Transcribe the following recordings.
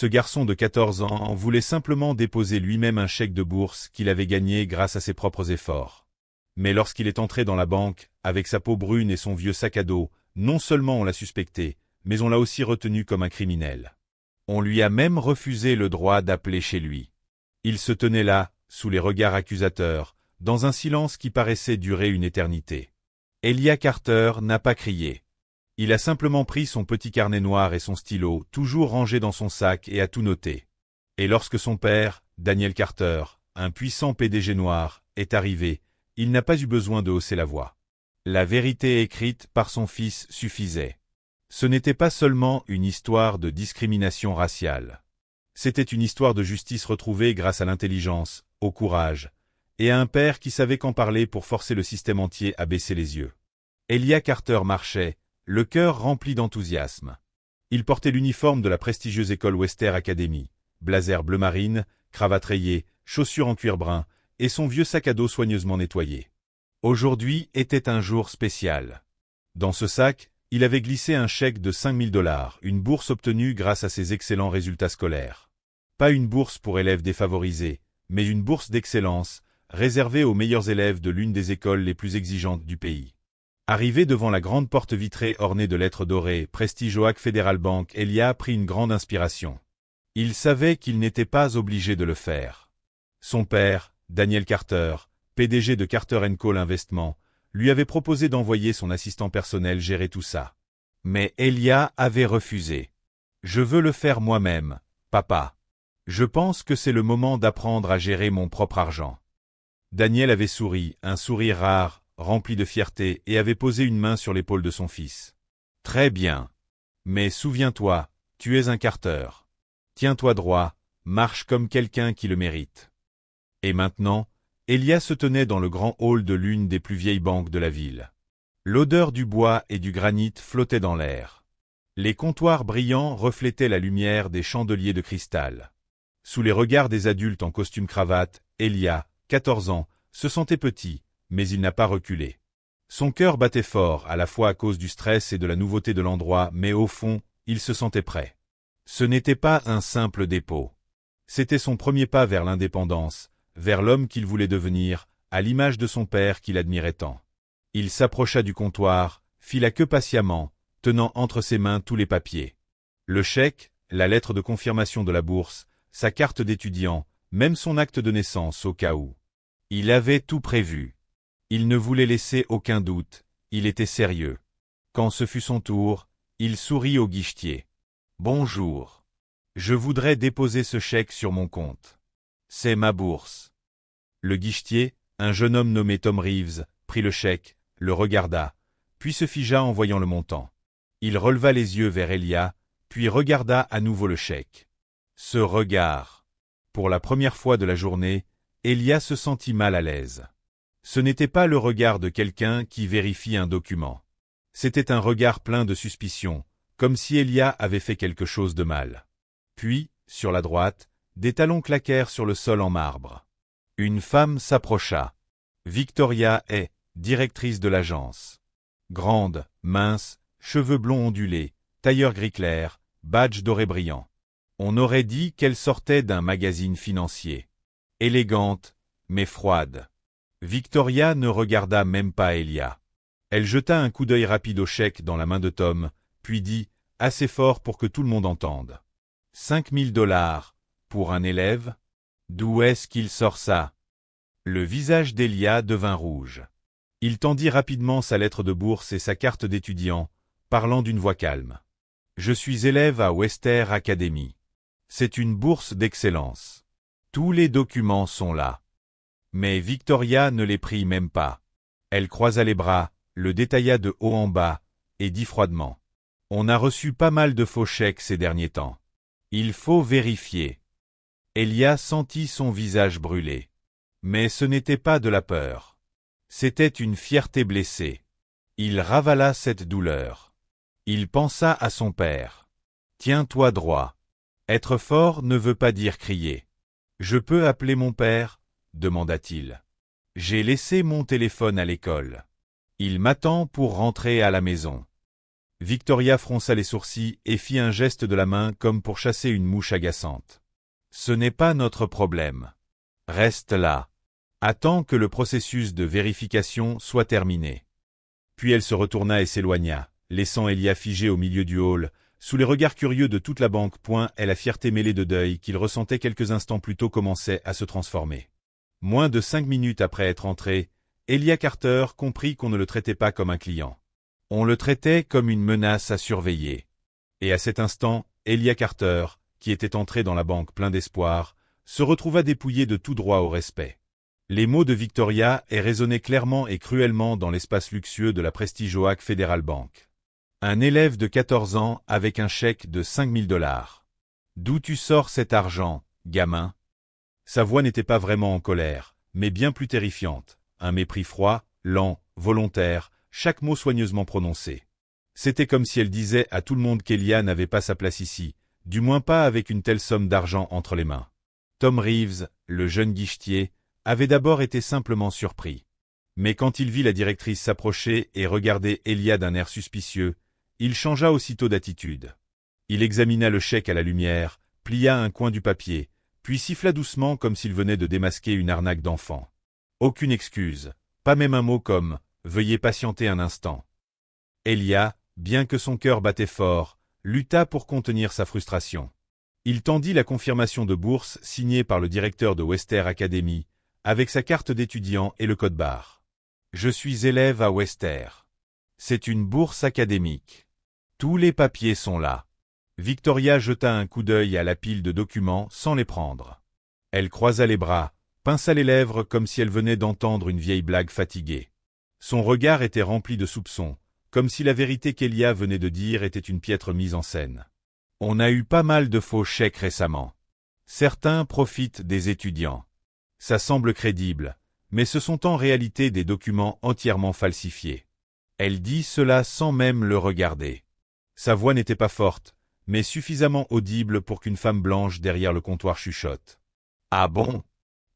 Ce garçon de 14 ans voulait simplement déposer lui-même un chèque de bourse qu'il avait gagné grâce à ses propres efforts. Mais lorsqu'il est entré dans la banque, avec sa peau brune et son vieux sac à dos, non seulement on l'a suspecté, mais on l'a aussi retenu comme un criminel. On lui a même refusé le droit d'appeler chez lui. Il se tenait là, sous les regards accusateurs, dans un silence qui paraissait durer une éternité. Elijah Carter n'a pas crié. Il a simplement pris son petit carnet noir et son stylo, toujours rangé dans son sac, et a tout noté. Et lorsque son père, Daniel Carter, un puissant PDG noir, est arrivé, il n'a pas eu besoin de hausser la voix. La vérité écrite par son fils suffisait. Ce n'était pas seulement une histoire de discrimination raciale. C'était une histoire de justice retrouvée grâce à l'intelligence, au courage, et à un père qui savait qu'en parler pour forcer le système entier à baisser les yeux. Elijah Carter marchait, le cœur rempli d'enthousiasme. Il portait l'uniforme de la prestigieuse école Wester Academy, blazer bleu marine, cravate rayée, chaussures en cuir brun, et son vieux sac à dos soigneusement nettoyé. Aujourd'hui était un jour spécial. Dans ce sac, il avait glissé un chèque de 5 000 $, une bourse obtenue grâce à ses excellents résultats scolaires. Pas une bourse pour élèves défavorisés, mais une bourse d'excellence, réservée aux meilleurs élèves de l'une des écoles les plus exigeantes du pays. Arrivé devant la grande porte vitrée ornée de lettres dorées, Prestige Oak Federal Bank, Elijah a pris une grande inspiration. Il savait qu'il n'était pas obligé de le faire. Son père, Daniel Carter, PDG de Carter & Co Investment, lui avait proposé d'envoyer son assistant personnel gérer tout ça. Mais Elijah avait refusé. « Je veux le faire moi-même, papa. Je pense que c'est le moment d'apprendre à gérer mon propre argent. » Daniel avait souri, un sourire rare, rempli de fierté, et avait posé une main sur l'épaule de son fils. « Très bien. Mais souviens-toi, tu es un Carter. Tiens-toi droit, marche comme quelqu'un qui le mérite. » Et maintenant, Elijah se tenait dans le grand hall de l'une des plus vieilles banques de la ville. L'odeur du bois et du granit flottait dans l'air. Les comptoirs brillants reflétaient la lumière des chandeliers de cristal. Sous les regards des adultes en costume-cravate, Elijah, 14 ans, se sentait petit, mais il n'a pas reculé. Son cœur battait fort, à la fois à cause du stress et de la nouveauté de l'endroit, mais au fond, il se sentait prêt. Ce n'était pas un simple dépôt. C'était son premier pas vers l'indépendance, vers l'homme qu'il voulait devenir, à l'image de son père qu'il admirait tant. Il s'approcha du comptoir, fit la queue patiemment, tenant entre ses mains tous les papiers. Le chèque, la lettre de confirmation de la bourse, sa carte d'étudiant, même son acte de naissance au cas où. Il avait tout prévu. Il ne voulait laisser aucun doute, il était sérieux. Quand ce fut son tour, il sourit au guichetier. « Bonjour. Je voudrais déposer ce chèque sur mon compte. C'est ma bourse. » Le guichetier, un jeune homme nommé Tom Reeves, prit le chèque, le regarda, puis se figea en voyant le montant. Il releva les yeux vers Elijah, puis regarda à nouveau le chèque. Ce regard. Pour la première fois de la journée, Elijah se sentit mal à l'aise. Ce n'était pas le regard de quelqu'un qui vérifie un document. C'était un regard plein de suspicion, comme si Elijah avait fait quelque chose de mal. Puis, sur la droite, des talons claquèrent sur le sol en marbre. Une femme s'approcha. Victoria est directrice de l'agence. Grande, mince, cheveux blonds ondulés, tailleur gris clair, badge doré brillant. On aurait dit qu'elle sortait d'un magazine financier. Élégante, mais froide. Victoria ne regarda même pas Elijah. Elle jeta un coup d'œil rapide au chèque dans la main de Tom, puis dit, assez fort pour que tout le monde entende. 5 000 $, pour un élève? D'où est-ce qu'il sort ça? Le visage d'Elijah devint rouge. Il tendit rapidement sa lettre de bourse et sa carte d'étudiant, parlant d'une voix calme. Je suis élève à Wester Academy. C'est une bourse d'excellence. Tous les documents sont là. Mais Victoria ne les prit même pas. Elle croisa les bras, le détailla de haut en bas, et dit froidement. On a reçu pas mal de faux chèques ces derniers temps. Il faut vérifier. Elijah sentit son visage brûler. Mais ce n'était pas de la peur. C'était une fierté blessée. Il ravala cette douleur. Il pensa à son père. Tiens-toi droit. Être fort ne veut pas dire crier. Je peux appeler mon père? Demanda-t-il. J'ai laissé mon téléphone à l'école. Il m'attend pour rentrer à la maison. Victoria fronça les sourcils et fit un geste de la main comme pour chasser une mouche agaçante. Ce n'est pas notre problème. Reste là. Attends que le processus de vérification soit terminé. Puis elle se retourna et s'éloigna, laissant Elia figé au milieu du hall, sous les regards curieux de toute la banque. Et la fierté mêlée de deuil qu'il ressentait quelques instants plus tôt commençait à se transformer. Moins de 5 minutes après être entré, Elia Carter comprit qu'on ne le traitait pas comme un client. On le traitait comme une menace à surveiller. Et à cet instant, Elia Carter, qui était entré dans la banque plein d'espoir, se retrouva dépouillé de tout droit au respect. Les mots de Victoria résonnaient clairement et cruellement dans l'espace luxueux de la Prestige Oak Federal Bank. Un élève de 14 ans avec un chèque de 5 000 $. D'où tu sors cet argent, gamin? Sa voix n'était pas vraiment en colère, mais bien plus terrifiante. Un mépris froid, lent, volontaire, chaque mot soigneusement prononcé. C'était comme si elle disait à tout le monde qu'Elia n'avait pas sa place ici, du moins pas avec une telle somme d'argent entre les mains. Tom Reeves, le jeune guichetier, avait d'abord été simplement surpris. Mais quand il vit la directrice s'approcher et regarder Elia d'un air suspicieux, il changea aussitôt d'attitude. Il examina le chèque à la lumière, plia un coin du papier, puis siffla doucement comme s'il venait de démasquer une arnaque d'enfant. Aucune excuse, pas même un mot comme « Veuillez patienter un instant ». Elia, bien que son cœur battait fort, lutta pour contenir sa frustration. Il tendit la confirmation de bourse signée par le directeur de Wester Academy, avec sa carte d'étudiant et le code-barre. « Je suis élève à Wester. C'est une bourse académique. Tous les papiers sont là. » Victoria jeta un coup d'œil à la pile de documents sans les prendre. Elle croisa les bras, pinça les lèvres comme si elle venait d'entendre une vieille blague fatiguée. Son regard était rempli de soupçons, comme si la vérité qu'Elia venait de dire était une piètre mise en scène. On a eu pas mal de faux chèques récemment. Certains profitent des étudiants. Ça semble crédible, mais ce sont en réalité des documents entièrement falsifiés. Elle dit cela sans même le regarder. Sa voix n'était pas forte, mais suffisamment audible pour qu'une femme blanche derrière le comptoir chuchote. « Ah bon?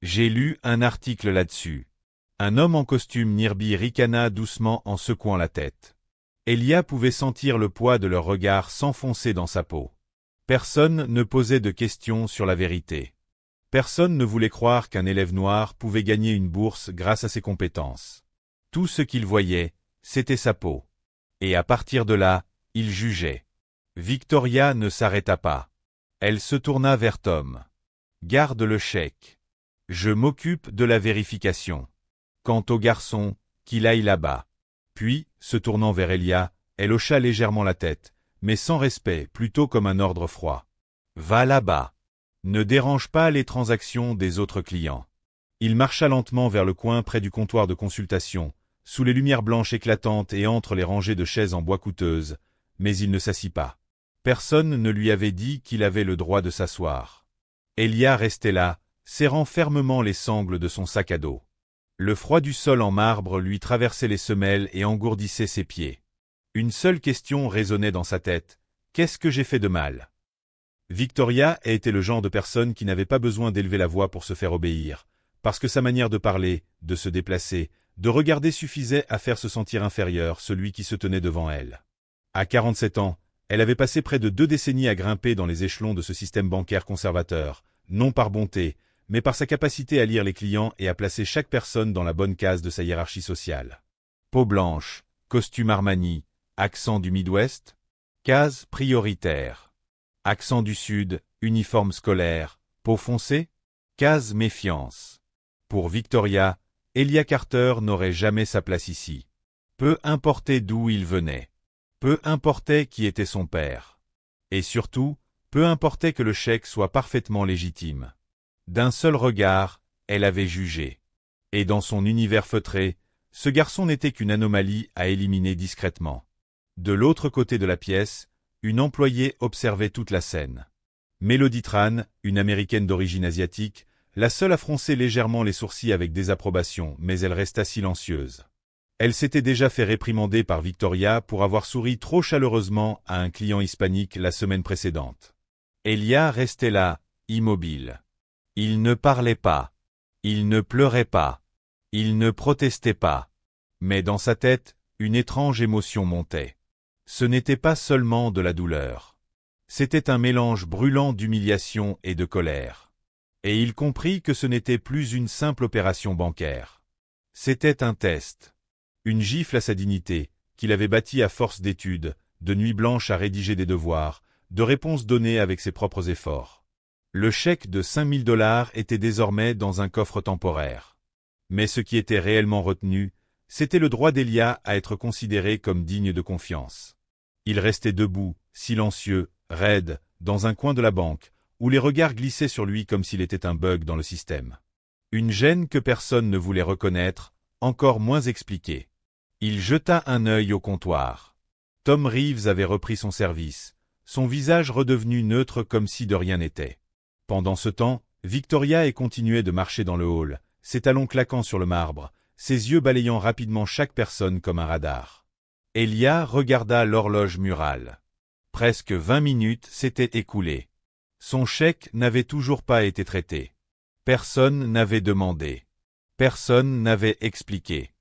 J'ai lu un article là-dessus. » Un homme en costume Nirbi ricana doucement en secouant la tête. Elia pouvait sentir le poids de leur regard s'enfoncer dans sa peau. Personne ne posait de questions sur la vérité. Personne ne voulait croire qu'un élève noir pouvait gagner une bourse grâce à ses compétences. Tout ce qu'il voyait, c'était sa peau. Et à partir de là, il jugeait. Victoria ne s'arrêta pas. Elle se tourna vers Tom. « Garde le chèque. Je m'occupe de la vérification. Quant au garçon, qu'il aille là-bas. » Puis, se tournant vers Elia, elle hocha légèrement la tête, mais sans respect, plutôt comme un ordre froid. « Va là-bas. Ne dérange pas les transactions des autres clients. » Il marcha lentement vers le coin près du comptoir de consultation, sous les lumières blanches éclatantes et entre les rangées de chaises en bois coûteuses, mais il ne s'assit pas. Personne ne lui avait dit qu'il avait le droit de s'asseoir. Elia restait là, serrant fermement les sangles de son sac à dos. Le froid du sol en marbre lui traversait les semelles et engourdissait ses pieds. Une seule question résonnait dans sa tête. Qu'est-ce que j'ai fait de mal? Victoria était le genre de personne qui n'avait pas besoin d'élever la voix pour se faire obéir, parce que sa manière de parler, de se déplacer, de regarder suffisait à faire se sentir inférieur celui qui se tenait devant elle. À 47 ans, elle avait passé près de 2 décennies à grimper dans les échelons de ce système bancaire conservateur, non par bonté, mais par sa capacité à lire les clients et à placer chaque personne dans la bonne case de sa hiérarchie sociale. Peau blanche, costume Armani, accent du Midwest, case prioritaire. Accent du Sud, uniforme scolaire, peau foncée, case méfiance. Pour Victoria, Elia Carter n'aurait jamais sa place ici. Peu importait d'où il venait. Peu importait qui était son père. Et surtout, peu importait que le chèque soit parfaitement légitime. D'un seul regard, elle avait jugé. Et dans son univers feutré, ce garçon n'était qu'une anomalie à éliminer discrètement. De l'autre côté de la pièce, une employée observait toute la scène. Mélodie Tran, une américaine d'origine asiatique, la seule à froncer légèrement les sourcils avec désapprobation, mais elle resta silencieuse. Elle s'était déjà fait réprimander par Victoria pour avoir souri trop chaleureusement à un client hispanique la semaine précédente. Elia restait là, immobile. Il ne parlait pas. Il ne pleurait pas. Il ne protestait pas. Mais dans sa tête, une étrange émotion montait. Ce n'était pas seulement de la douleur. C'était un mélange brûlant d'humiliation et de colère. Et il comprit que ce n'était plus une simple opération bancaire. C'était un test. Une gifle à sa dignité, qu'il avait bâtie à force d'études, de nuits blanches à rédiger des devoirs, de réponses données avec ses propres efforts. Le chèque de 5 000 $ était désormais dans un coffre temporaire. Mais ce qui était réellement retenu, c'était le droit d'Elia à être considéré comme digne de confiance. Il restait debout, silencieux, raide, dans un coin de la banque, où les regards glissaient sur lui comme s'il était un bug dans le système. Une gêne que personne ne voulait reconnaître, encore moins expliquer. Il jeta un œil au comptoir. Tom Reeves avait repris son service, son visage redevenu neutre comme si de rien n'était. Pendant ce temps, Victoria continuait de marcher dans le hall, ses talons claquant sur le marbre, ses yeux balayant rapidement chaque personne comme un radar. Elia regarda l'horloge murale. Presque 20 minutes s'étaient écoulées. Son chèque n'avait toujours pas été traité. Personne n'avait demandé. Personne n'avait expliqué.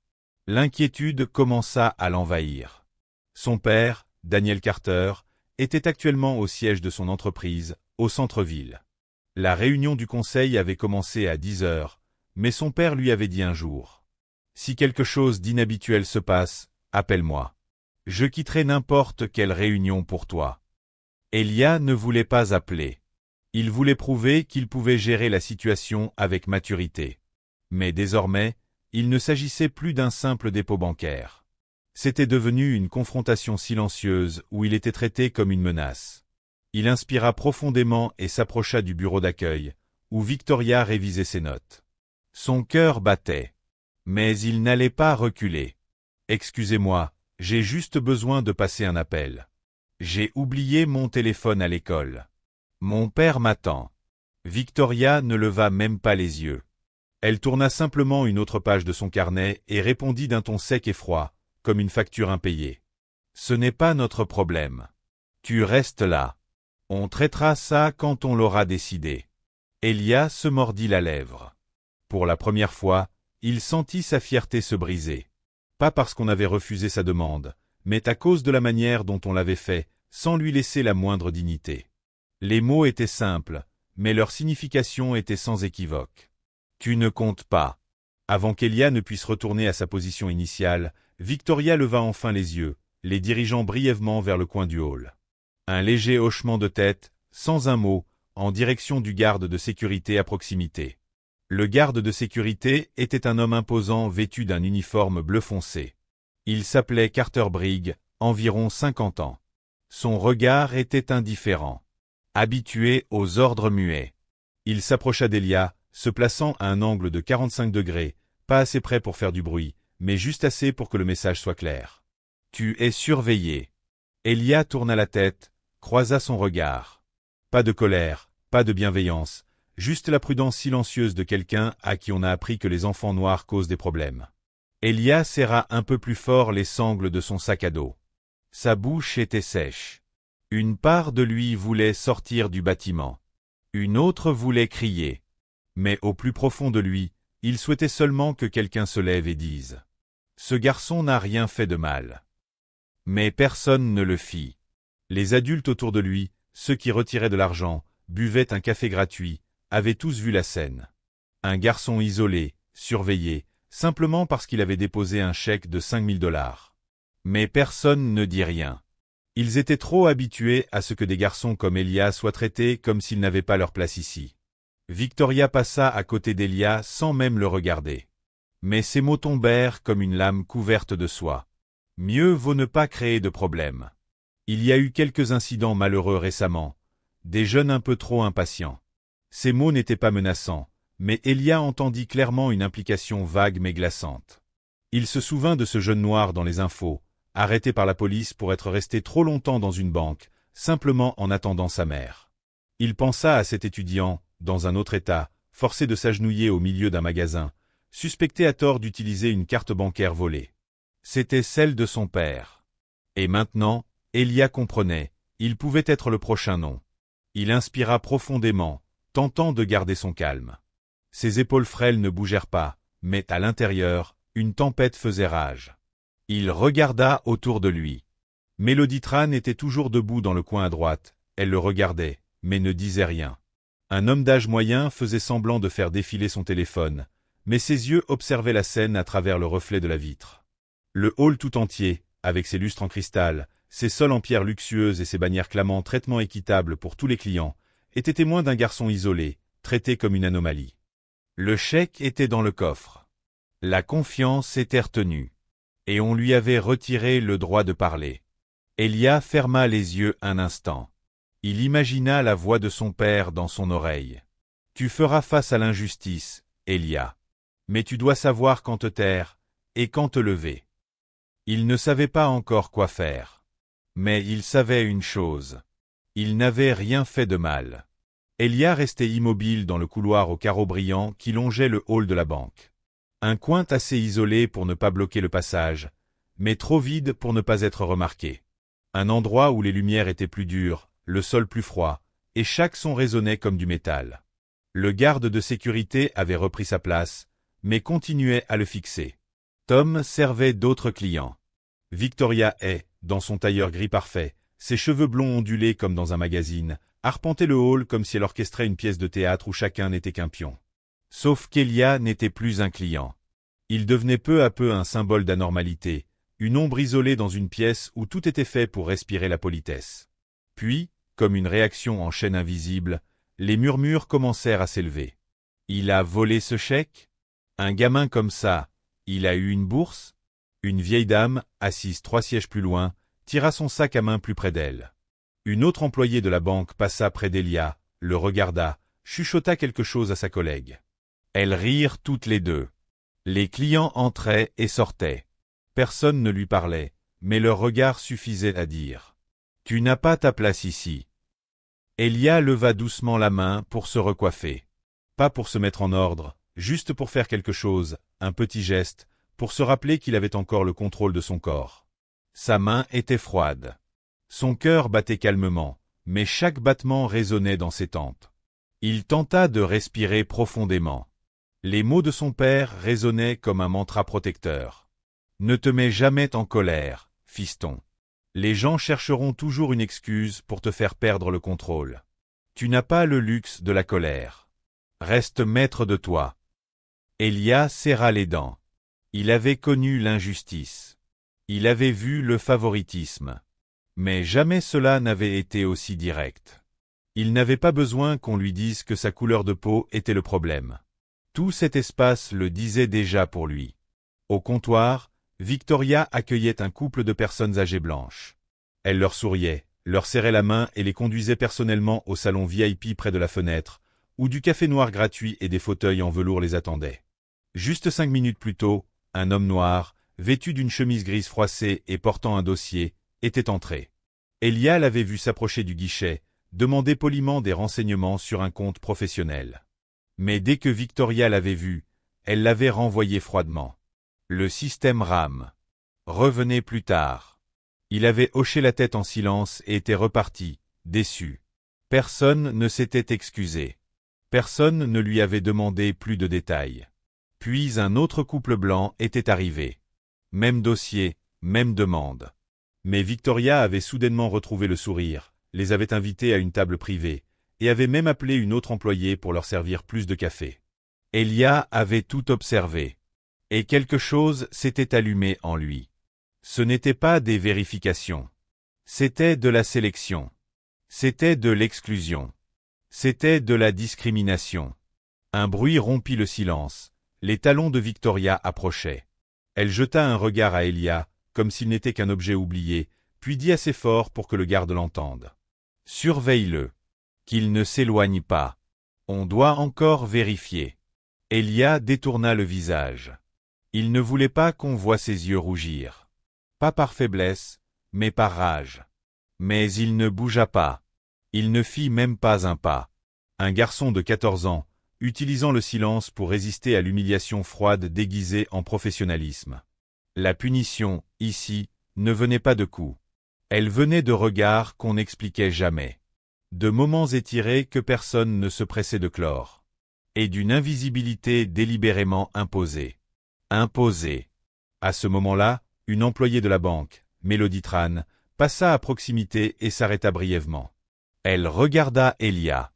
L'inquiétude commença à l'envahir. Son père, Daniel Carter, était actuellement au siège de son entreprise, au centre-ville. La réunion du conseil avait commencé à 10 heures, mais son père lui avait dit un jour. « Si quelque chose d'inhabituel se passe, appelle-moi. Je quitterai n'importe quelle réunion pour toi. » Elia ne voulait pas appeler. Il voulait prouver qu'il pouvait gérer la situation avec maturité. Mais désormais, il ne s'agissait plus d'un simple dépôt bancaire. C'était devenu une confrontation silencieuse où il était traité comme une menace. Il inspira profondément et s'approcha du bureau d'accueil, où Victoria révisait ses notes. Son cœur battait. Mais il n'allait pas reculer. « Excusez-moi, j'ai juste besoin de passer un appel. J'ai oublié mon téléphone à l'école. Mon père m'attend. » Victoria ne leva même pas les yeux. Elle tourna simplement une autre page de son carnet et répondit d'un ton sec et froid, comme une facture impayée. « Ce n'est pas notre problème. Tu restes là. On traitera ça quand on l'aura décidé. » Elia se mordit la lèvre. Pour la première fois, il sentit sa fierté se briser. Pas parce qu'on avait refusé sa demande, mais à cause de la manière dont on l'avait fait, sans lui laisser la moindre dignité. Les mots étaient simples, mais leur signification était sans équivoque. « Tu ne comptes pas. » Avant qu'Elia ne puisse retourner à sa position initiale, Victoria leva enfin les yeux, les dirigeant brièvement vers le coin du hall. Un léger hochement de tête, sans un mot, en direction du garde de sécurité à proximité. Le garde de sécurité était un homme imposant vêtu d'un uniforme bleu foncé. Il s'appelait Carter Brigg, environ 50 ans. Son regard était indifférent. Habitué aux ordres muets. Il s'approcha d'Elia, se plaçant à un angle de 45 degrés, pas assez près pour faire du bruit, mais juste assez pour que le message soit clair. « Tu es surveillé. » Elia tourna la tête, croisa son regard. Pas de colère, pas de bienveillance, juste la prudence silencieuse de quelqu'un à qui on a appris que les enfants noirs causent des problèmes. Elia serra un peu plus fort les sangles de son sac à dos. Sa bouche était sèche. Une part de lui voulait sortir du bâtiment. Une autre voulait crier. Mais au plus profond de lui, il souhaitait seulement que quelqu'un se lève et dise « Ce garçon n'a rien fait de mal. » Mais personne ne le fit. Les adultes autour de lui, ceux qui retiraient de l'argent, buvaient un café gratuit, avaient tous vu la scène. Un garçon isolé, surveillé, simplement parce qu'il avait déposé un chèque de 5 000 $. Mais personne ne dit rien. Ils étaient trop habitués à ce que des garçons comme Elia soient traités comme s'ils n'avaient pas leur place ici. Victoria passa à côté d'Elia sans même le regarder. Mais ses mots tombèrent comme une lame couverte de soie. Mieux vaut ne pas créer de problème. Il y a eu quelques incidents malheureux récemment, des jeunes un peu trop impatients. Ces mots n'étaient pas menaçants, mais Elia entendit clairement une implication vague mais glaçante. Il se souvint de ce jeune noir dans les infos, arrêté par la police pour être resté trop longtemps dans une banque, simplement en attendant sa mère. Il pensa à cet étudiant, dans un autre état, forcé de s'agenouiller au milieu d'un magasin, suspecté à tort d'utiliser une carte bancaire volée. C'était celle de son père. Et maintenant, Elia comprenait, il pouvait être le prochain nom. Il inspira profondément, tentant de garder son calme. Ses épaules frêles ne bougèrent pas, mais à l'intérieur, une tempête faisait rage. Il regarda autour de lui. Mélodie Tran était toujours debout dans le coin à droite, elle le regardait, mais ne disait rien. Un homme d'âge moyen faisait semblant de faire défiler son téléphone, mais ses yeux observaient la scène à travers le reflet de la vitre. Le hall tout entier, avec ses lustres en cristal, ses sols en pierre luxueuse et ses bannières clamant traitement équitable pour tous les clients, était témoin d'un garçon isolé, traité comme une anomalie. Le chèque était dans le coffre. La confiance était retenue. Et on lui avait retiré le droit de parler. Elia ferma les yeux un instant. Il imagina la voix de son père dans son oreille. « Tu feras face à l'injustice, Elia. Mais tu dois savoir quand te taire et quand te lever. » Il ne savait pas encore quoi faire. Mais il savait une chose. Il n'avait rien fait de mal. Elia restait immobile dans le couloir aux carreaux brillants qui longeait le hall de la banque. Un coin assez isolé pour ne pas bloquer le passage, mais trop vide pour ne pas être remarqué. Un endroit où les lumières étaient plus dures, le sol plus froid, et chaque son résonnait comme du métal. Le garde de sécurité avait repris sa place, mais continuait à le fixer. Tom servait d'autres clients. Victoria dans son tailleur gris parfait, ses cheveux blonds ondulés comme dans un magazine, arpentait le hall comme si elle orchestrait une pièce de théâtre où chacun n'était qu'un pion. Sauf qu'Elia n'était plus un client. Il devenait peu à peu un symbole d'anormalité, une ombre isolée dans une pièce où tout était fait pour respirer la politesse. Puis, comme une réaction en chaîne invisible, les murmures commencèrent à s'élever. Il a volé ce chèque? Un gamin comme ça, il a eu une bourse? Une vieille dame, assise 3 sièges plus loin, tira son sac à main plus près d'elle. Une autre employée de la banque passa près d'Elia, le regarda, chuchota quelque chose à sa collègue. Elles rirent toutes les deux. Les clients entraient et sortaient. Personne ne lui parlait, mais leur regard suffisait à dire « Tu n'as pas ta place ici ». Elia leva doucement la main pour se recoiffer. Pas pour se mettre en ordre, juste pour faire quelque chose, un petit geste, pour se rappeler qu'il avait encore le contrôle de son corps. Sa main était froide. Son cœur battait calmement, mais chaque battement résonnait dans ses tempes. Il tenta de respirer profondément. Les mots de son père résonnaient comme un mantra protecteur. Ne te mets jamais en colère, fiston. Les gens chercheront toujours une excuse pour te faire perdre le contrôle. Tu n'as pas le luxe de la colère. Reste maître de toi. Elia serra les dents. Il avait connu l'injustice. Il avait vu le favoritisme. Mais jamais cela n'avait été aussi direct. Il n'avait pas besoin qu'on lui dise que sa couleur de peau était le problème. Tout cet espace le disait déjà pour lui. Au comptoir, Victoria accueillait un couple de personnes âgées blanches. Elle leur souriait, leur serrait la main et les conduisait personnellement au salon VIP près de la fenêtre, où du café noir gratuit et des fauteuils en velours les attendaient. Juste 5 minutes plus tôt, un homme noir, vêtu d'une chemise grise froissée et portant un dossier, était entré. Elia l'avait vu s'approcher du guichet, demander poliment des renseignements sur un compte professionnel. Mais dès que Victoria l'avait vu, elle l'avait renvoyé froidement. Le système rame. Revenez plus tard. Il avait hoché la tête en silence et était reparti, déçu. Personne ne s'était excusé. Personne ne lui avait demandé plus de détails. Puis un autre couple blanc était arrivé. Même dossier, même demande. Mais Victoria avait soudainement retrouvé le sourire, les avait invités à une table privée, et avait même appelé une autre employée pour leur servir plus de café. Elia avait tout observé. Et quelque chose s'était allumé en lui. Ce n'était pas des vérifications. C'était de la sélection. C'était de l'exclusion. C'était de la discrimination. Un bruit rompit le silence. Les talons de Victoria approchaient. Elle jeta un regard à Elia, comme s'il n'était qu'un objet oublié, puis dit assez fort pour que le garde l'entende. « Surveille-le. Qu'il ne s'éloigne pas. On doit encore vérifier. » Elia détourna le visage. Il ne voulait pas qu'on voie ses yeux rougir. Pas par faiblesse, mais par rage. Mais il ne bougea pas. Il ne fit même pas un pas. Un garçon de 14 ans, utilisant le silence pour résister à l'humiliation froide déguisée en professionnalisme. La punition, ici, ne venait pas de coups. Elle venait de regards qu'on n'expliquait jamais. De moments étirés que personne ne se pressait de clore. Et d'une invisibilité délibérément imposée. Imposée. À ce moment-là, une employée de la banque, Mélodie Tran, passa à proximité et s'arrêta brièvement. Elle regarda Elia.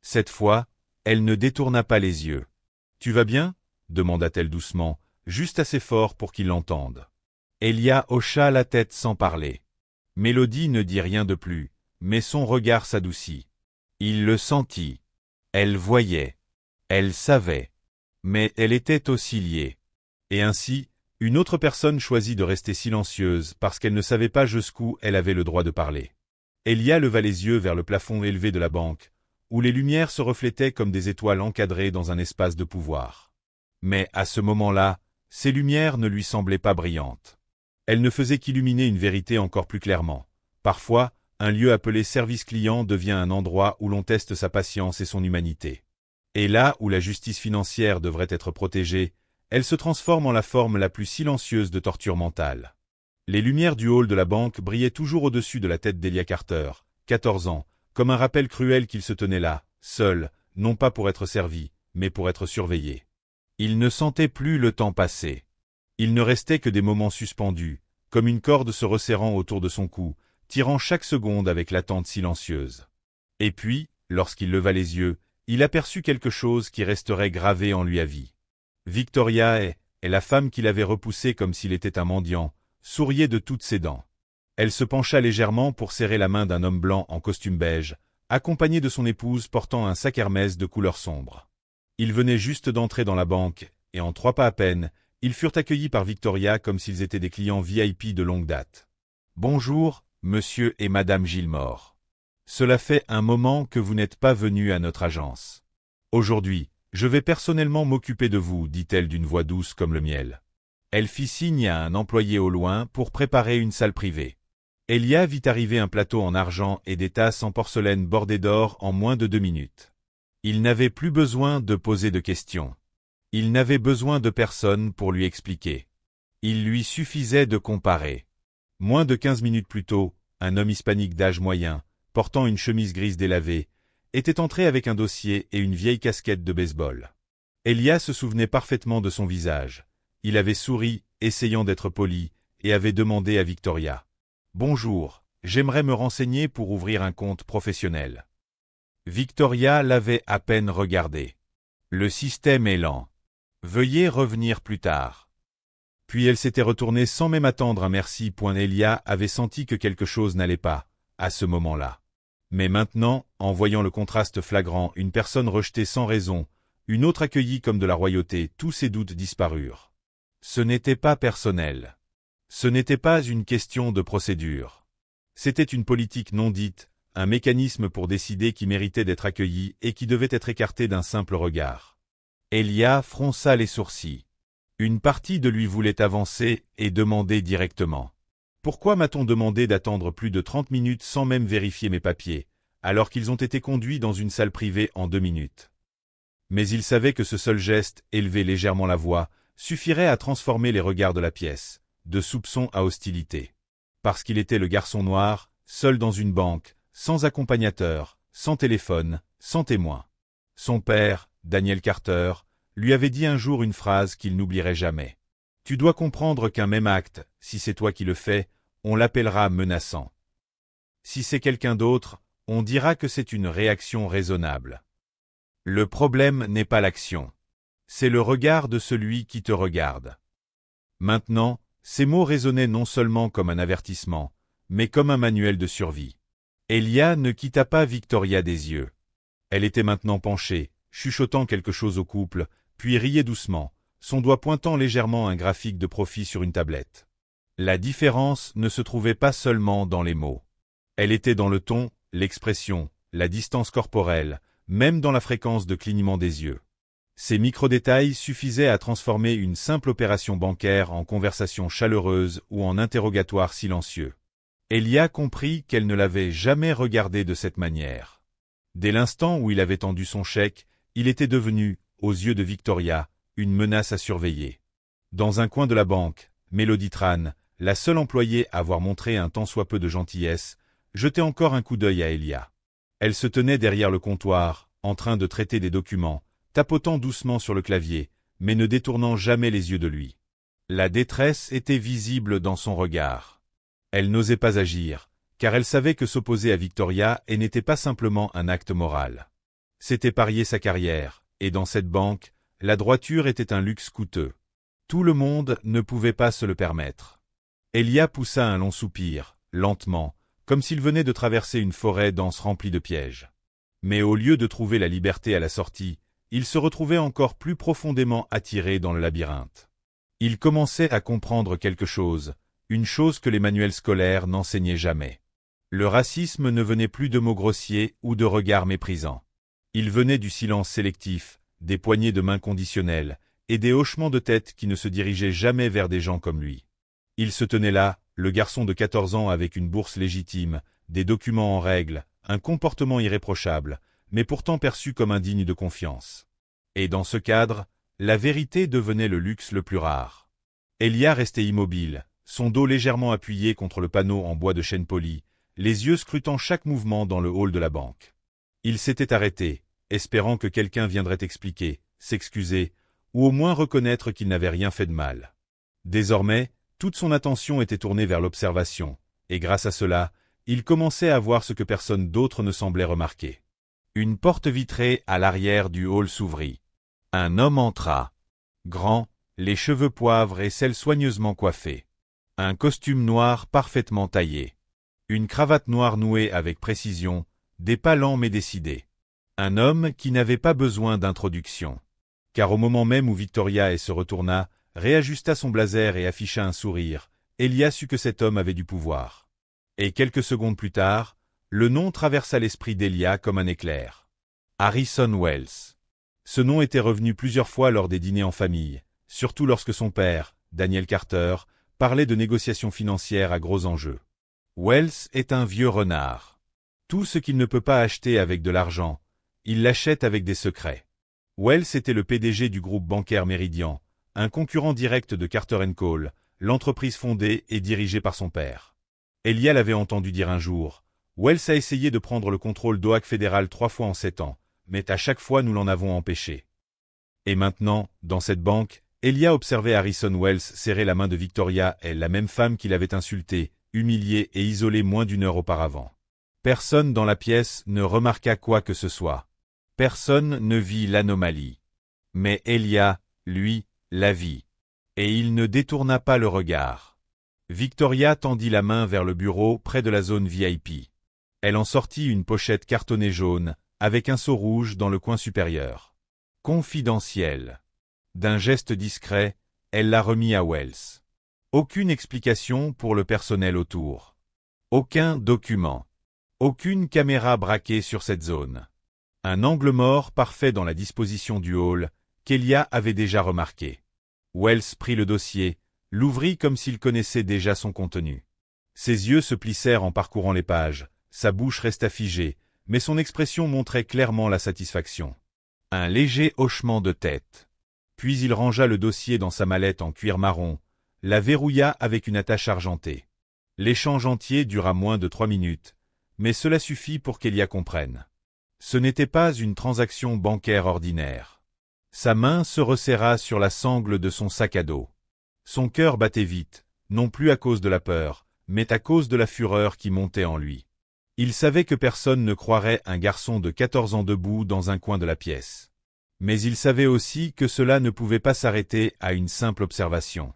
Cette fois, elle ne détourna pas les yeux. « Tu vas bien ?» demanda-t-elle doucement, juste assez fort pour qu'il l'entende. Elia hocha la tête sans parler. Mélodie ne dit rien de plus, mais son regard s'adoucit. Il le sentit. Elle voyait. Elle savait. Mais elle était aussi liée. Et ainsi, une autre personne choisit de rester silencieuse parce qu'elle ne savait pas jusqu'où elle avait le droit de parler. Elia leva les yeux vers le plafond élevé de la banque, où les lumières se reflétaient comme des étoiles encadrées dans un espace de pouvoir. Mais à ce moment-là, ces lumières ne lui semblaient pas brillantes. Elles ne faisaient qu'illuminer une vérité encore plus clairement. Parfois, un lieu appelé service client devient un endroit où l'on teste sa patience et son humanité. Et là où la justice financière devrait être protégée, elle se transforme en la forme la plus silencieuse de torture mentale. Les lumières du hall de la banque brillaient toujours au-dessus de la tête d'Elia Carter, 14 ans, comme un rappel cruel qu'il se tenait là, seul, non pas pour être servi, mais pour être surveillé. Il ne sentait plus le temps passer. Il ne restait que des moments suspendus, comme une corde se resserrant autour de son cou, tirant chaque seconde avec l'attente silencieuse. Et puis, lorsqu'il leva les yeux, il aperçut quelque chose qui resterait gravé en lui à vie. Victoria est la femme qu'il avait repoussée comme s'il était un mendiant, souriait de toutes ses dents. Elle se pencha légèrement pour serrer la main d'un homme blanc en costume beige, accompagné de son épouse portant un sac Hermès de couleur sombre. Ils venaient juste d'entrer dans la banque, et en 3 pas à peine, ils furent accueillis par Victoria comme s'ils étaient des clients VIP de longue date. « Bonjour, monsieur et madame Gilmore. Cela fait un moment que vous n'êtes pas venus à notre agence. Aujourd'hui, je vais personnellement m'occuper de vous, dit-elle d'une voix douce comme le miel. Elle fit signe à un employé au loin pour préparer une salle privée. Elia vit arriver un plateau en argent et des tasses en porcelaine bordées d'or en moins de 2 minutes. Il n'avait plus besoin de poser de questions. Il n'avait besoin de personne pour lui expliquer. Il lui suffisait de comparer. Moins de 15 minutes plus tôt, un homme hispanique d'âge moyen, portant une chemise grise délavée, était entré avec un dossier et une vieille casquette de baseball. Elia se souvenait parfaitement de son visage. Il avait souri, essayant d'être poli, et avait demandé à Victoria. « Bonjour, j'aimerais me renseigner pour ouvrir un compte professionnel. » Victoria l'avait à peine regardé. « Le système est lent. Veuillez revenir plus tard. » Puis elle s'était retournée sans même attendre un merci. Elia avait senti que quelque chose n'allait pas, à ce moment-là. Mais maintenant, en voyant le contraste flagrant, une personne rejetée sans raison, une autre accueillie comme de la royauté, tous ses doutes disparurent. Ce n'était pas personnel. Ce n'était pas une question de procédure. C'était une politique non dite, un mécanisme pour décider qui méritait d'être accueilli et qui devait être écarté d'un simple regard. Elia fronça les sourcils. Une partie de lui voulait avancer et demander directement. Pourquoi m'a-t-on demandé d'attendre plus de 30 minutes sans même vérifier mes papiers, alors qu'ils ont été conduits dans une salle privée en 2 minutes? Mais il savait que ce seul geste, élever légèrement la voix, suffirait à transformer les regards de la pièce, de soupçon à hostilité. Parce qu'il était le garçon noir, seul dans une banque, sans accompagnateur, sans téléphone, sans témoin. Son père, Daniel Carter, lui avait dit un jour une phrase qu'il n'oublierait jamais. « Tu dois comprendre qu'un même acte, si c'est toi qui le fais, on l'appellera menaçant. Si c'est quelqu'un d'autre, on dira que c'est une réaction raisonnable. Le problème n'est pas l'action. C'est le regard de celui qui te regarde. » Maintenant, ces mots résonnaient non seulement comme un avertissement, mais comme un manuel de survie. Elia ne quitta pas Victoria des yeux. Elle était maintenant penchée, chuchotant quelque chose au couple, puis riait doucement, son doigt pointant légèrement un graphique de profit sur une tablette. La différence ne se trouvait pas seulement dans les mots. Elle était dans le ton, l'expression, la distance corporelle, même dans la fréquence de clignement des yeux. Ces micro-détails suffisaient à transformer une simple opération bancaire en conversation chaleureuse ou en interrogatoire silencieux. Elia comprit qu'elle ne l'avait jamais regardé de cette manière. Dès l'instant où il avait tendu son chèque, il était devenu, aux yeux de Victoria, une menace à surveiller. Dans un coin de la banque, Mélodie Tran, la seule employée à avoir montré un tant soit peu de gentillesse, jetait encore un coup d'œil à Elia. Elle se tenait derrière le comptoir, en train de traiter des documents, tapotant doucement sur le clavier, mais ne détournant jamais les yeux de lui. La détresse était visible dans son regard. Elle n'osait pas agir, car elle savait que s'opposer à Victoria n'était pas simplement un acte moral. C'était parier sa carrière, et dans cette banque, la droiture était un luxe coûteux. Tout le monde ne pouvait pas se le permettre. Elia poussa un long soupir, lentement, comme s'il venait de traverser une forêt dense remplie de pièges. Mais au lieu de trouver la liberté à la sortie, il se retrouvait encore plus profondément attiré dans le labyrinthe. Il commençait à comprendre quelque chose, une chose que les manuels scolaires n'enseignaient jamais. Le racisme ne venait plus de mots grossiers ou de regards méprisants. Il venait du silence sélectif, des poignées de main conditionnelles, et des hochements de tête qui ne se dirigeaient jamais vers des gens comme lui. Il se tenait là, le garçon de 14 ans avec une bourse légitime, des documents en règle, un comportement irréprochable, mais pourtant perçu comme indigne de confiance. Et dans ce cadre, la vérité devenait le luxe le plus rare. Elia restait immobile, son dos légèrement appuyé contre le panneau en bois de chêne poli, les yeux scrutant chaque mouvement dans le hall de la banque. Il s'était arrêté, espérant que quelqu'un viendrait expliquer, s'excuser, ou au moins reconnaître qu'il n'avait rien fait de mal. Désormais, toute son attention était tournée vers l'observation, et grâce à cela, il commençait à voir ce que personne d'autre ne semblait remarquer. Une porte vitrée à l'arrière du hall s'ouvrit. Un homme entra. Grand, les cheveux poivre et celles soigneusement coiffés. Un costume noir parfaitement taillé. Une cravate noire nouée avec précision, des pas lents mais décidés. Un homme qui n'avait pas besoin d'introduction. Car au moment même où Victoria se retourna, réajusta son blazer et afficha un sourire, Elia sut que cet homme avait du pouvoir. Et quelques secondes plus tard, le nom traversa l'esprit d'Elia comme un éclair. Harrison Wells. Ce nom était revenu plusieurs fois lors des dîners en famille, surtout lorsque son père, Daniel Carter, parlait de négociations financières à gros enjeux. Wells est un vieux renard. Tout ce qu'il ne peut pas acheter avec de l'argent, il l'achète avec des secrets. Wells était le PDG du groupe bancaire Meridian, un concurrent direct de Carter & Cole, l'entreprise fondée et dirigée par son père. Elia l'avait entendu dire un jour, « Wells a essayé de prendre le contrôle d'OAC fédéral 3 fois en 7 ans, mais à chaque fois nous l'en avons empêché. » Et maintenant, dans cette banque, Elia observait Harrison Wells serrer la main de Victoria, elle la même femme qu'il avait insultée, humiliée et isolée moins d'une heure auparavant. Personne dans la pièce ne remarqua quoi que ce soit. Personne ne vit l'anomalie. Mais Elia, lui, la vit. Et il ne détourna pas le regard. Victoria tendit la main vers le bureau près de la zone VIP. Elle en sortit une pochette cartonnée jaune, avec un sceau rouge dans le coin supérieur. Confidentiel. D'un geste discret, elle la remit à Wells. Aucune explication pour le personnel autour. Aucun document. Aucune caméra braquée sur cette zone. Un angle mort parfait dans la disposition du hall, qu'Elia avait déjà remarqué. Wells prit le dossier, l'ouvrit comme s'il connaissait déjà son contenu. Ses yeux se plissèrent en parcourant les pages, sa bouche resta figée, mais son expression montrait clairement la satisfaction. Un léger hochement de tête. Puis il rangea le dossier dans sa mallette en cuir marron, la verrouilla avec une attache argentée. L'échange entier dura moins de 3 minutes, mais cela suffit pour qu'Elia comprenne. Ce n'était pas une transaction bancaire ordinaire. Sa main se resserra sur la sangle de son sac à dos. Son cœur battait vite, non plus à cause de la peur, mais à cause de la fureur qui montait en lui. Il savait que personne ne croirait un garçon de 14 ans debout dans un coin de la pièce. Mais il savait aussi que cela ne pouvait pas s'arrêter à une simple observation.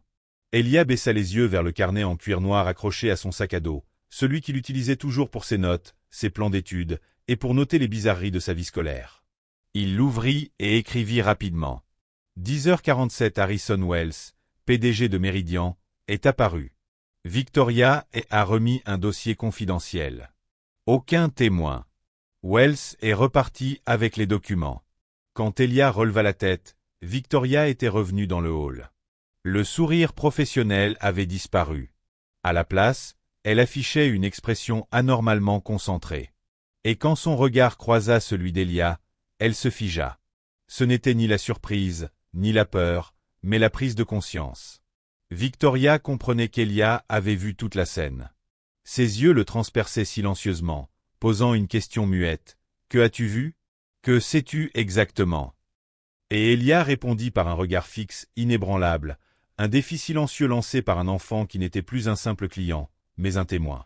Elia baissa les yeux vers le carnet en cuir noir accroché à son sac à dos, celui qu'il utilisait toujours pour ses notes, ses plans d'études, et pour noter les bizarreries de sa vie scolaire. Il l'ouvrit et écrivit rapidement. 10h47 Harrison Wells, PDG de Meridian, est apparu. Victoria a remis un dossier confidentiel. Aucun témoin. Wells est reparti avec les documents. Quand Elia releva la tête, Victoria était revenue dans le hall. Le sourire professionnel avait disparu. À la place, elle affichait une expression anormalement concentrée. Et quand son regard croisa celui d'Elia, elle se figea. Ce n'était ni la surprise, ni la peur, mais la prise de conscience. Victoria comprenait qu'Elia avait vu toute la scène. Ses yeux le transperçaient silencieusement, posant une question muette. « Que as-tu vu ? Que sais-tu exactement ?» Et Elia répondit par un regard fixe, inébranlable, un défi silencieux lancé par un enfant qui n'était plus un simple client, mais un témoin.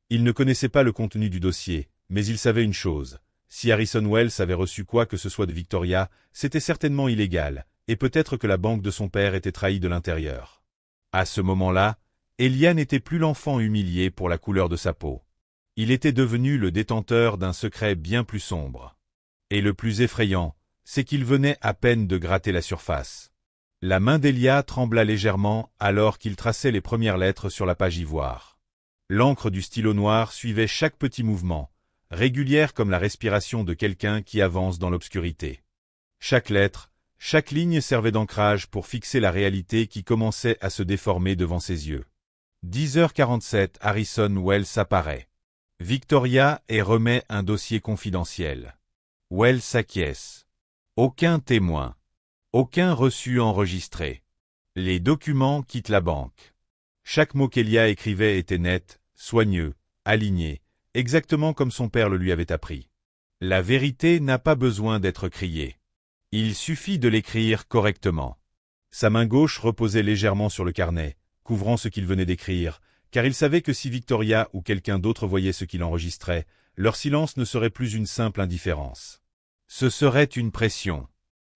Il ne connaissait pas le contenu du dossier, mais il savait une chose. Si Harrison Wells avait reçu quoi que ce soit de Victoria, c'était certainement illégal, et peut-être que la banque de son père était trahie de l'intérieur. À ce moment-là, Elia n'était plus l'enfant humilié pour la couleur de sa peau. Il était devenu le détenteur d'un secret bien plus sombre. Et le plus effrayant, c'est qu'il venait à peine de gratter la surface. La main d'Elia trembla légèrement alors qu'il traçait les premières lettres sur la page ivoire. L'encre du stylo noir suivait chaque petit mouvement, régulière comme la respiration de quelqu'un qui avance dans l'obscurité. Chaque lettre, chaque ligne servait d'ancrage pour fixer la réalité qui commençait à se déformer devant ses yeux. 10h47, Harrison Wells apparaît. Victoria et remet un dossier confidentiel. Wells acquiesce. Aucun témoin. Aucun reçu enregistré. Les documents quittent la banque. Chaque mot qu'Elia écrivait était net, soigneux, aligné, exactement comme son père le lui avait appris. La vérité n'a pas besoin d'être criée. Il suffit de l'écrire correctement. Sa main gauche reposait légèrement sur le carnet, couvrant ce qu'il venait d'écrire, car il savait que si Victoria ou quelqu'un d'autre voyait ce qu'il enregistrait, leur silence ne serait plus une simple indifférence. Ce serait une pression.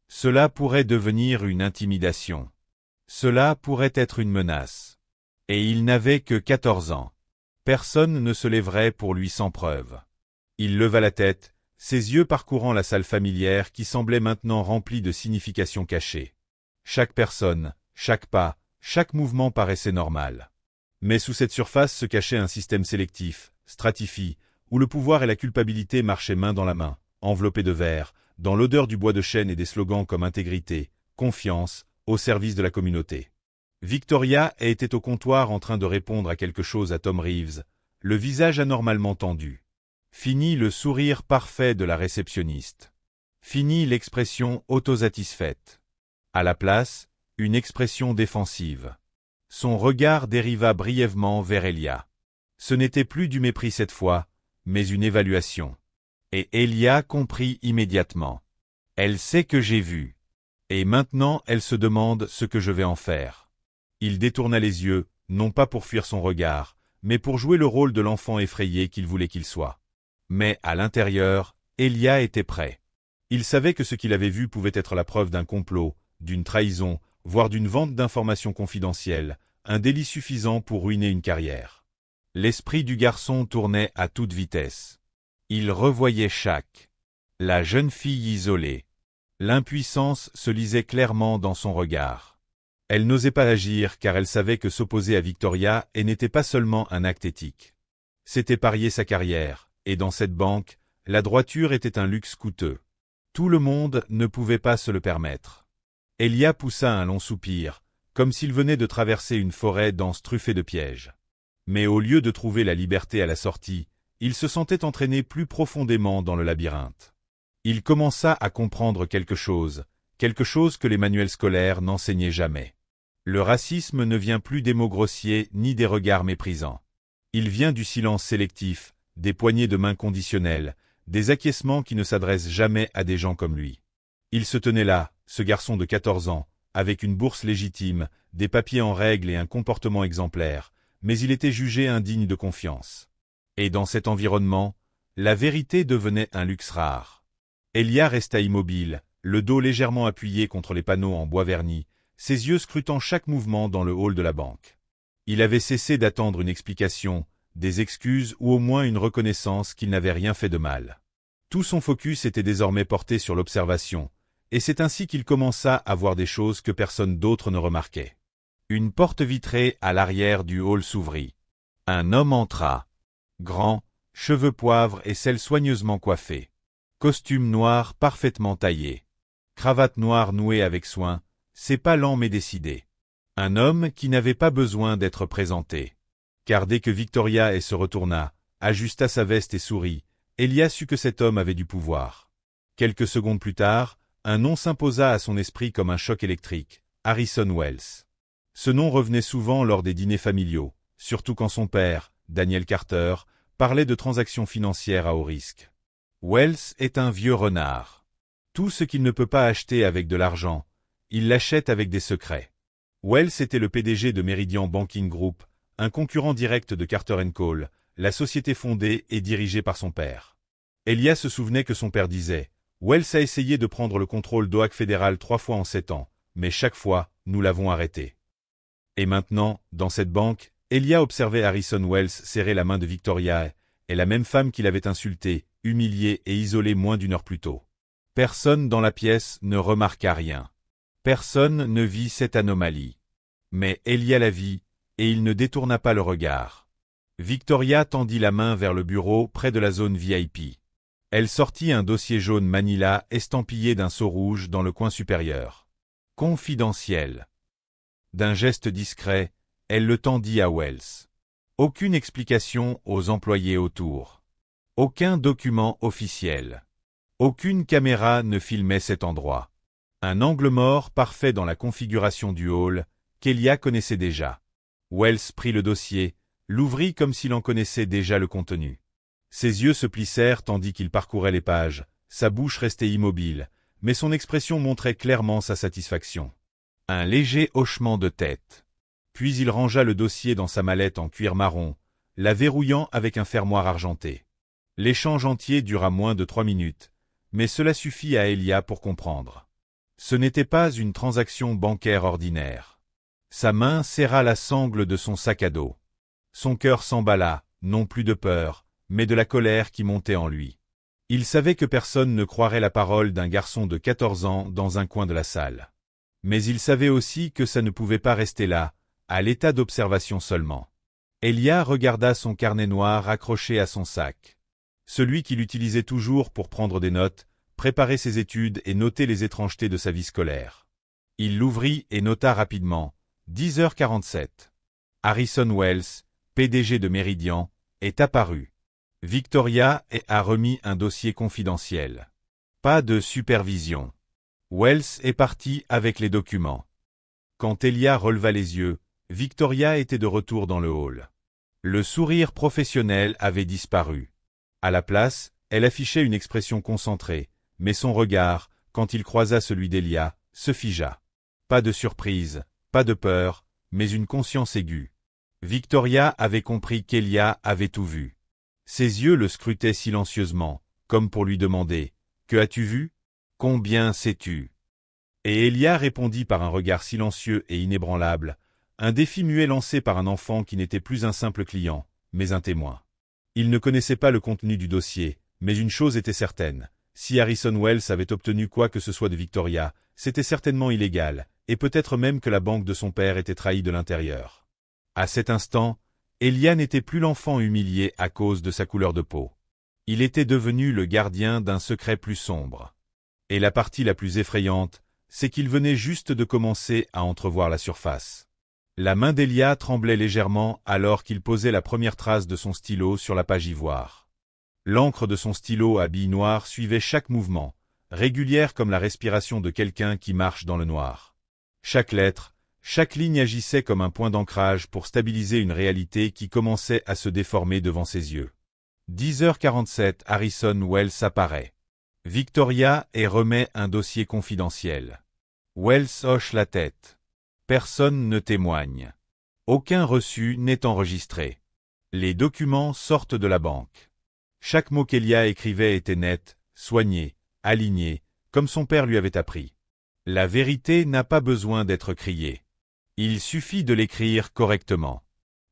Cela pourrait devenir une intimidation. Cela pourrait être une menace. Et il n'avait que 14 ans. Personne ne se lèverait pour lui sans preuve. Il leva la tête, ses yeux parcourant la salle familière qui semblait maintenant remplie de significations cachées. Chaque personne, chaque pas, chaque mouvement paraissait normal. Mais sous cette surface se cachait un système sélectif, stratifié, où le pouvoir et la culpabilité marchaient main dans la main, enveloppés de verre, dans l'odeur du bois de chêne et des slogans comme intégrité, confiance, au service de la communauté. Victoria était au comptoir en train de répondre à quelque chose à Tom Reeves, le visage anormalement tendu. Fini le sourire parfait de la réceptionniste. Fini l'expression autosatisfaite. À la place, une expression défensive. Son regard dériva brièvement vers Elia. Ce n'était plus du mépris cette fois, mais une évaluation. Et Elia comprit immédiatement. Elle sait que j'ai vu. Et maintenant elle se demande ce que je vais en faire. Il détourna les yeux, non pas pour fuir son regard, mais pour jouer le rôle de l'enfant effrayé qu'il voulait qu'il soit. Mais à l'intérieur, Elia était prêt. Il savait que ce qu'il avait vu pouvait être la preuve d'un complot, d'une trahison, voire d'une vente d'informations confidentielles, un délit suffisant pour ruiner une carrière. L'esprit du garçon tournait à toute vitesse. Il revoyait chaque. La jeune fille isolée. L'impuissance se lisait clairement dans son regard. Elle n'osait pas agir car elle savait que s'opposer à Victoria n'était pas seulement un acte éthique. C'était parier sa carrière, et dans cette banque, la droiture était un luxe coûteux. Tout le monde ne pouvait pas se le permettre. Elia poussa un long soupir, comme s'il venait de traverser une forêt dense truffée de pièges. Mais au lieu de trouver la liberté à la sortie, il se sentait entraîné plus profondément dans le labyrinthe. Il commença à comprendre quelque chose que les manuels scolaires n'enseignaient jamais. Le racisme ne vient plus des mots grossiers ni des regards méprisants. Il vient du silence sélectif, des poignées de main conditionnelles, des acquiescements qui ne s'adressent jamais à des gens comme lui. Il se tenait là, ce garçon de 14 ans, avec une bourse légitime, des papiers en règle et un comportement exemplaire, mais il était jugé indigne de confiance. Et dans cet environnement, la vérité devenait un luxe rare. Elia resta immobile, le dos légèrement appuyé contre les panneaux en bois verni, ses yeux scrutant chaque mouvement dans le hall de la banque. Il avait cessé d'attendre une explication, des excuses ou au moins une reconnaissance qu'il n'avait rien fait de mal. Tout son focus était désormais porté sur l'observation, et c'est ainsi qu'il commença à voir des choses que personne d'autre ne remarquait. Une porte vitrée à l'arrière du hall s'ouvrit. Un homme entra. Grand, cheveux poivre et cils soigneusement coiffés. Costume noir parfaitement taillé. Cravate noire nouée avec soin, ses pas lents mais décidés. Un homme qui n'avait pas besoin d'être présenté. Car dès que Victoria se retourna, ajusta sa veste et sourit, Elia sut que cet homme avait du pouvoir. Quelques secondes plus tard, un nom s'imposa à son esprit comme un choc électrique, Harrison Wells. Ce nom revenait souvent lors des dîners familiaux, surtout quand son père, Daniel Carter, parlait de transactions financières à haut risque. Wells est un vieux renard. Tout ce qu'il ne peut pas acheter avec de l'argent, il l'achète avec des secrets. Wells était le PDG de Meridian Banking Group, un concurrent direct de Carter & Cole, la société fondée et dirigée par son père. Elia se souvenait que son père disait « Wells a essayé de prendre le contrôle d'Oak Federal 3 fois en 7 ans, mais chaque fois, nous l'avons arrêté. » Et maintenant, dans cette banque, Elia observait Harrison Wells serrer la main de Victoria, et la même femme qui l'avait insulté, humilié et isolé moins d'une heure plus tôt. Personne dans la pièce ne remarqua rien. Personne ne vit cette anomalie. Mais Elia la vit, et il ne détourna pas le regard. Victoria tendit la main vers le bureau près de la zone VIP. Elle sortit un dossier jaune Manila estampillé d'un sceau rouge dans le coin supérieur. Confidentiel. D'un geste discret, elle le tendit à Wells. Aucune explication aux employés autour. Aucun document officiel. Aucune caméra ne filmait cet endroit. Un angle mort parfait dans la configuration du hall, qu'Elia connaissait déjà. Wells prit le dossier, l'ouvrit comme s'il en connaissait déjà le contenu. Ses yeux se plissèrent tandis qu'il parcourait les pages, sa bouche restait immobile, mais son expression montrait clairement sa satisfaction. Un léger hochement de tête. Puis il rangea le dossier dans sa mallette en cuir marron, la verrouillant avec un fermoir argenté. L'échange entier dura moins de 3 minutes, mais cela suffit à Elia pour comprendre. Ce n'était pas une transaction bancaire ordinaire. Sa main serra la sangle de son sac à dos. Son cœur s'emballa, non plus de peur, mais de la colère qui montait en lui. Il savait que personne ne croirait la parole d'un garçon de 14 ans dans un coin de la salle. Mais il savait aussi que ça ne pouvait pas rester là, à l'état d'observation seulement. Elia regarda son carnet noir accroché à son sac. Celui qu'il utilisait toujours pour prendre des notes, préparer ses études et noter les étrangetés de sa vie scolaire. Il l'ouvrit et nota rapidement, 10h47. Harrison Wells, PDG de Meridian, est apparu. Victoria a remis un dossier confidentiel. Pas de supervision. Wells est parti avec les documents. Quand Elia releva les yeux, Victoria était de retour dans le hall. Le sourire professionnel avait disparu. À la place, elle affichait une expression concentrée, mais son regard, quand il croisa celui d'Elia, se figea. Pas de surprise, pas de peur, mais une conscience aiguë. Victoria avait compris qu'Elia avait tout vu. Ses yeux le scrutaient silencieusement, comme pour lui demander « Que as-tu vu ? Combien sais-tu » Et Elia répondit par un regard silencieux et inébranlable, un défi muet lancé par un enfant qui n'était plus un simple client, mais un témoin. Il ne connaissait pas le contenu du dossier, mais une chose était certaine. Si Harrison Wells avait obtenu quoi que ce soit de Victoria, c'était certainement illégal, et peut-être même que la banque de son père était trahie de l'intérieur. À cet instant, Elia n'était plus l'enfant humilié à cause de sa couleur de peau. Il était devenu le gardien d'un secret plus sombre. Et la partie la plus effrayante, c'est qu'il venait juste de commencer à entrevoir la surface. La main d'Elia tremblait légèrement alors qu'il posait la première trace de son stylo sur la page ivoire. L'encre de son stylo à billes noires suivait chaque mouvement, régulière comme la respiration de quelqu'un qui marche dans le noir. Chaque lettre, chaque ligne agissait comme un point d'ancrage pour stabiliser une réalité qui commençait à se déformer devant ses yeux. 10h47, Harrison Wells apparaît. Victoria remet un dossier confidentiel. Wells hoche la tête. Personne ne témoigne. Aucun reçu n'est enregistré. Les documents sortent de la banque. Chaque mot qu'Elia écrivait était net, soigné, aligné, comme son père lui avait appris. La vérité n'a pas besoin d'être criée. Il suffit de l'écrire correctement.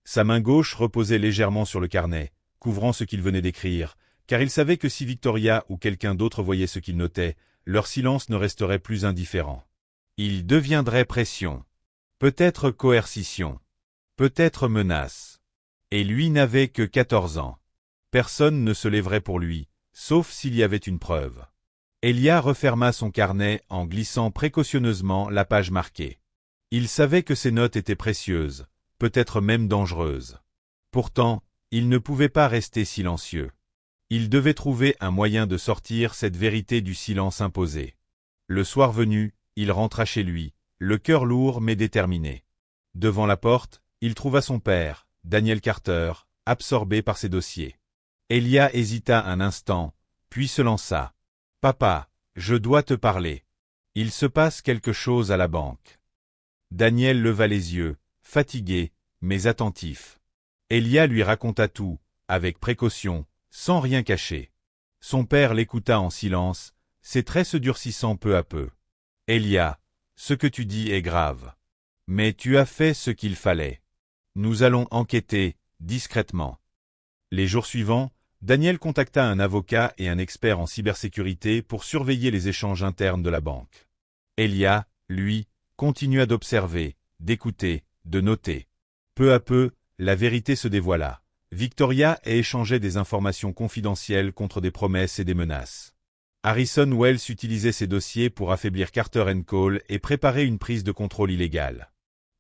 Sa main gauche reposait légèrement sur le carnet, couvrant ce qu'il venait d'écrire, car il savait que si Victoria ou quelqu'un d'autre voyait ce qu'il notait, leur silence ne resterait plus indifférent. Il deviendrait pression. Peut-être coercition. Peut-être menace. Et lui n'avait que 14 ans. Personne ne se lèverait pour lui, sauf s'il y avait une preuve. Elia referma son carnet en glissant précautionneusement la page marquée. Il savait que ses notes étaient précieuses, peut-être même dangereuses. Pourtant, il ne pouvait pas rester silencieux. Il devait trouver un moyen de sortir cette vérité du silence imposé. Le soir venu, il rentra chez lui, le cœur lourd mais déterminé. Devant la porte, il trouva son père, Daniel Carter, absorbé par ses dossiers. Elia hésita un instant, puis se lança. « Papa, je dois te parler. Il se passe quelque chose à la banque. » Daniel leva les yeux, fatigué, mais attentif. Elia lui raconta tout, avec précaution, sans rien cacher. Son père l'écouta en silence, ses traits se durcissant peu à peu. « Elia, ce que tu dis est grave. Mais tu as fait ce qu'il fallait. Nous allons enquêter, discrètement. » Les jours suivants, Daniel contacta un avocat et un expert en cybersécurité pour surveiller les échanges internes de la banque. Elia, lui, continua d'observer, d'écouter, de noter. Peu à peu, la vérité se dévoila. Victoria échangeait des informations confidentielles contre des promesses et des menaces. Harrison Wells utilisait ces dossiers pour affaiblir Carter & Cole et préparer une prise de contrôle illégale.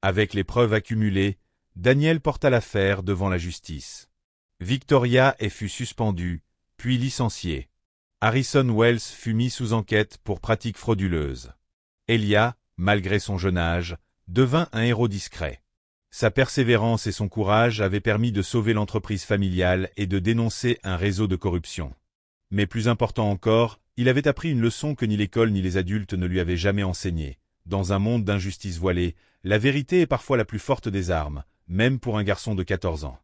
Avec les preuves accumulées, Daniel porta l'affaire devant la justice. Victoria fut suspendue, puis licenciée. Harrison Wells fut mis sous enquête pour pratiques frauduleuses. Elia, malgré son jeune âge, devint un héros discret. Sa persévérance et son courage avaient permis de sauver l'entreprise familiale et de dénoncer un réseau de corruption. Mais plus important encore, il avait appris une leçon que ni l'école ni les adultes ne lui avaient jamais enseignée. Dans un monde d'injustice voilée, la vérité est parfois la plus forte des armes, même pour un garçon de 14 ans.